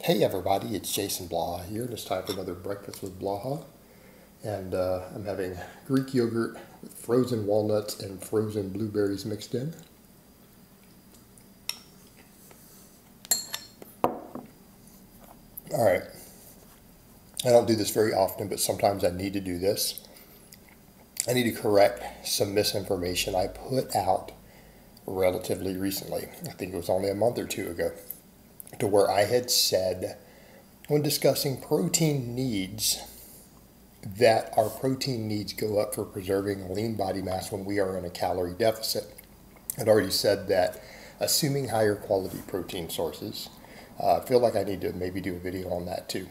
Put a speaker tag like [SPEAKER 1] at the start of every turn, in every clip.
[SPEAKER 1] Hey everybody, it's Jason Blaha here, and it's time for another breakfast with Blaha. And I'm having Greek yogurt with frozen walnuts and frozen blueberries mixed in. Alright, I don't do this very often, but sometimes I need to do this. I need to correct some misinformation I put out relatively recently. I think it was only a month or two ago, to where I had said, when discussing protein needs, that our protein needs go up for preserving lean body mass when we are in a calorie deficit. I'd already said that assuming higher quality protein sources, I feel like I need to maybe do a video on that too,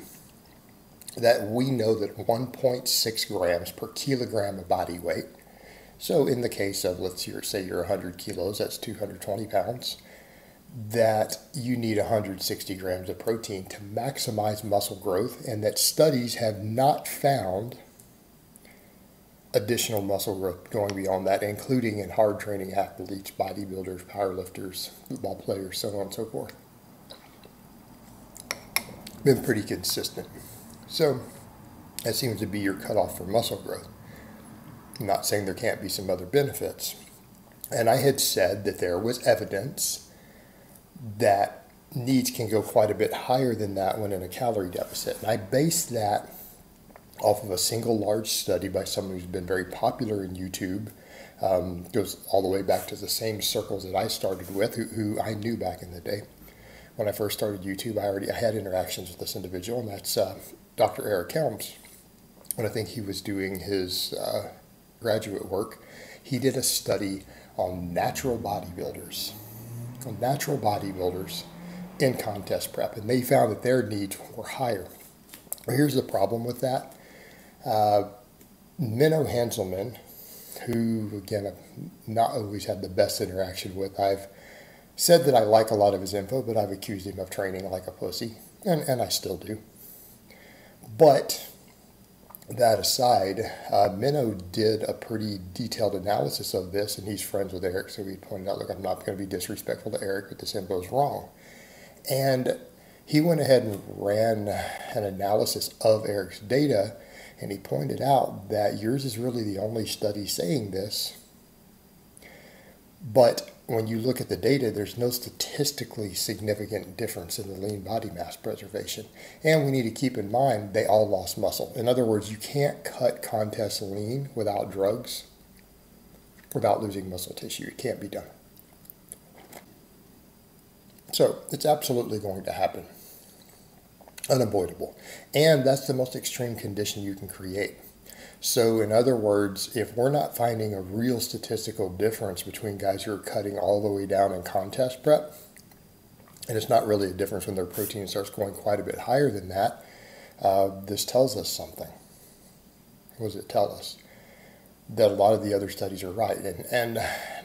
[SPEAKER 1] that we know that 1.6 grams per kilogram of body weight, so in the case of, say you're 100 kilos, that's 220 pounds, that you need 160 grams of protein to maximize muscle growth, and that studies have not found additional muscle growth going beyond that, including in hard training athletes, bodybuilders, powerlifters, football players, so on and so forth. Been pretty consistent. So that seems to be your cutoff for muscle growth. I'm not saying there can't be some other benefits. And I had said that there was evidence that needs can go quite a bit higher than that when in a calorie deficit. And I based that off of a single large study by someone who's been very popular in YouTube. Goes all the way back to the same circles that I started with, who I knew back in the day. When I first started YouTube, I had interactions with this individual, and that's Dr. Eric Helms. When I think he was doing his graduate work, he did a study on natural bodybuilders in contest prep, and they found that their needs were higher. Here's the problem with that. Menno Henselmans, who, again, I've not always had the best interaction with. I've said that I like a lot of his info, but I've accused him of training like a pussy, and I still do. But that aside, Menno did a pretty detailed analysis of this, and he's friends with Eric, so he pointed out, look, I'm not going to be disrespectful to Eric, but this info is wrong. And he went ahead and ran an analysis of Eric's data, and he pointed out that yours is really the only study saying this. But when you look at the data, there's no statistically significant difference in the lean body mass preservation. And we need to keep in mind, they all lost muscle. In other words, you can't cut contest lean without drugs, without losing muscle tissue. It can't be done. So it's absolutely going to happen. Unavoidable. And that's the most extreme condition you can create. So in other words, if we're not finding a real statistical difference between guys who are cutting all the way down in contest prep, and it's not really a difference when their protein starts going quite a bit higher than that, this tells us something. What does it tell us? That a lot of the other studies are right. And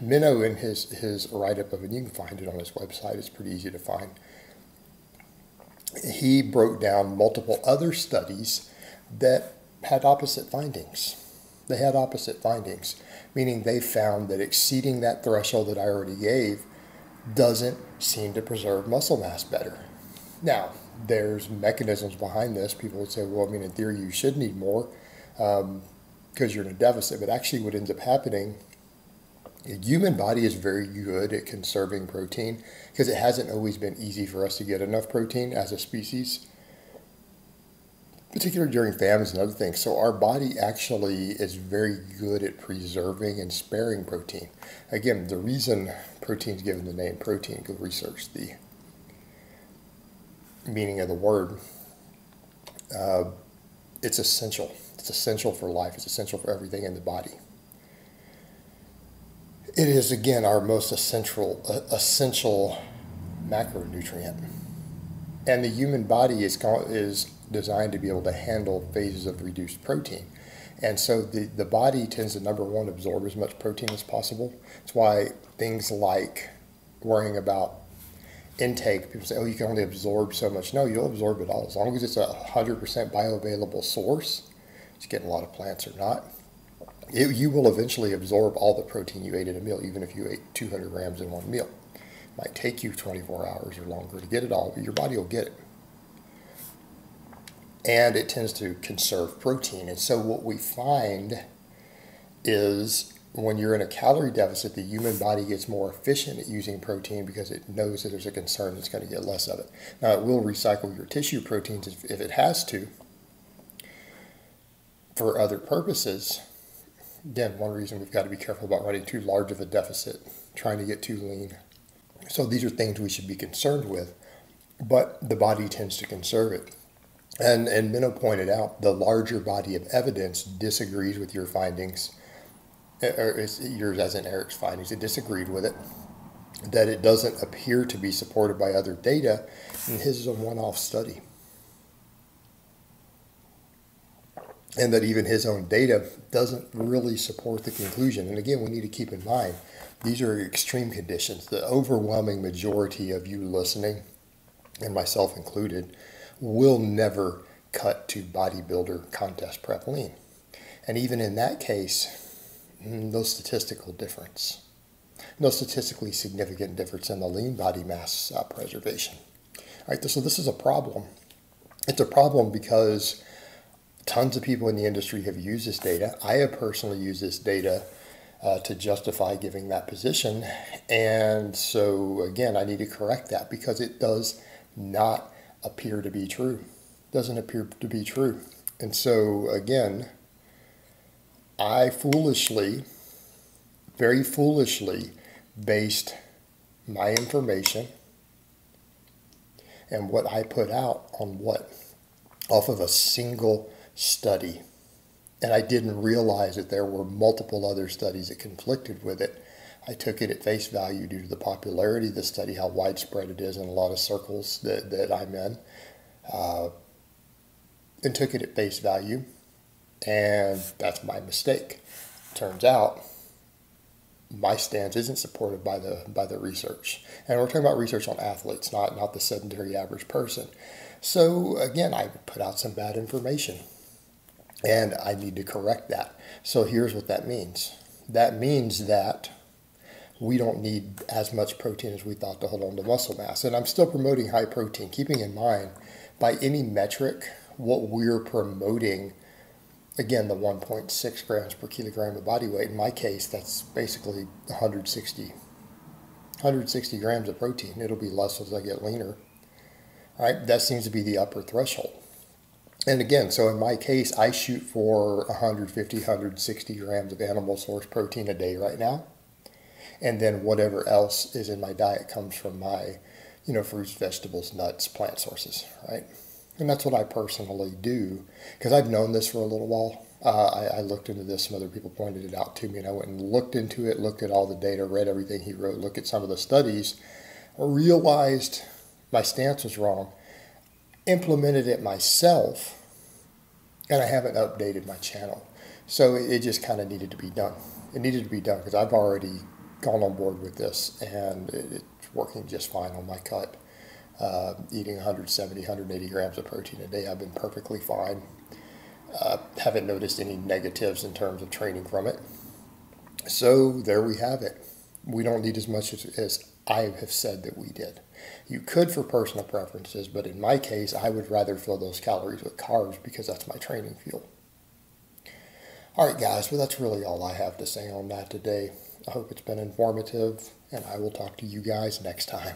[SPEAKER 1] Menno, in his write-up of it, you can find it on his website, it's pretty easy to find. He broke down multiple other studies that had opposite findings. They had opposite findings, meaning they found that exceeding that threshold that I already gave doesn't seem to preserve muscle mass better. Now, there's mechanisms behind this. People would say, well, I mean, in theory, you should need more because you're in a deficit. But actually what ends up happening, the human body is very good at conserving protein because it hasn't always been easy for us to get enough protein as a species, particularly during famines and other things. So our body actually is very good at preserving and sparing protein. Again, the reason protein is given the name protein, go research the meaning of the word. It's essential. It's essential for life. It's essential for everything in the body. It is, again, our most essential macronutrient. And the human body is designed to be able to handle phases of reduced protein. And so the body tends to, number one, absorb as much protein as possible. That's why things like worrying about intake, people say, oh, you can only absorb so much. No, you'll absorb it all. As long as it's a 100% bioavailable source, it's getting a lot of plants or not, you will eventually absorb all the protein you ate in a meal, even if you ate 200 grams in one meal. It might take you 24 hours or longer to get it all, but your body will get it. and it tends to conserve protein. And so what we find is when you're in a calorie deficit, the human body gets more efficient at using protein because it knows that there's a concern it's going to get less of it. Now, it will recycle your tissue proteins if it has to for other purposes. Again, one reason we've got to be careful about running too large of a deficit, trying to get too lean. So these are things we should be concerned with, but the body tends to conserve it. And Menno pointed out the larger body of evidence disagrees with your findings, or yours as in Eric's findings. It disagreed with it, that it doesn't appear to be supported by other data, and his is a one-off study. And that even his own data doesn't really support the conclusion. And again, we need to keep in mind, these are extreme conditions. The overwhelming majority of you listening, and myself included, will never cut to bodybuilder contest prep lean. And even in that case, no statistical difference. No statistically significant difference in the lean body mass preservation. All right, so this is a problem. It's a problem because tons of people in the industry have used this data. I have personally used this data to justify giving that position. And so, again, I need to correct that because it does not appear to be true. Doesn't appear to be true. And so, again, I foolishly, very foolishly, based my information and what I put out on what? Off of a single study. And I didn't realize that there were multiple other studies that conflicted with it. I took it at face value due to the popularity of the study, how widespread it is in a lot of circles that I'm in, and took it at face value. And that's my mistake. Turns out my stance isn't supported by the research. And we're talking about research on athletes, not the sedentary average person. So again, I put out some bad information. And I need to correct that. So here's what that means. That means that we don't need as much protein as we thought to hold on to muscle mass. And I'm still promoting high protein, keeping in mind, by any metric, what we're promoting, again, the 1.6 grams per kilogram of body weight. In my case, that's basically 160 grams of protein. It'll be less as I get leaner. All right, that seems to be the upper threshold. And again, so in my case, I shoot for 150, 160 grams of animal source protein a day right now. And then whatever else is in my diet comes from my, fruits, vegetables, nuts, plant sources, right? And that's what I personally do because I've known this for a little while. I looked into this. Some other people pointed it out to me, and I went and looked into it, looked at all the data, read everything he wrote, looked at some of the studies, realized my stance was wrong, implemented it myself, and I haven't updated my channel. So it just kind of needed to be done. It needed to be done because I've already gone on board with this, and it's working just fine on my cut. Eating 170, 180 grams of protein a day, I've been perfectly fine. Haven't noticed any negatives in terms of training from it. So there we have it. We don't need as much as I have said that we did. You could for personal preferences, but in my case, I would rather fill those calories with carbs because that's my training fuel. All right, guys, well, that's really all I have to say on that today. I hope it's been informative, and I will talk to you guys next time.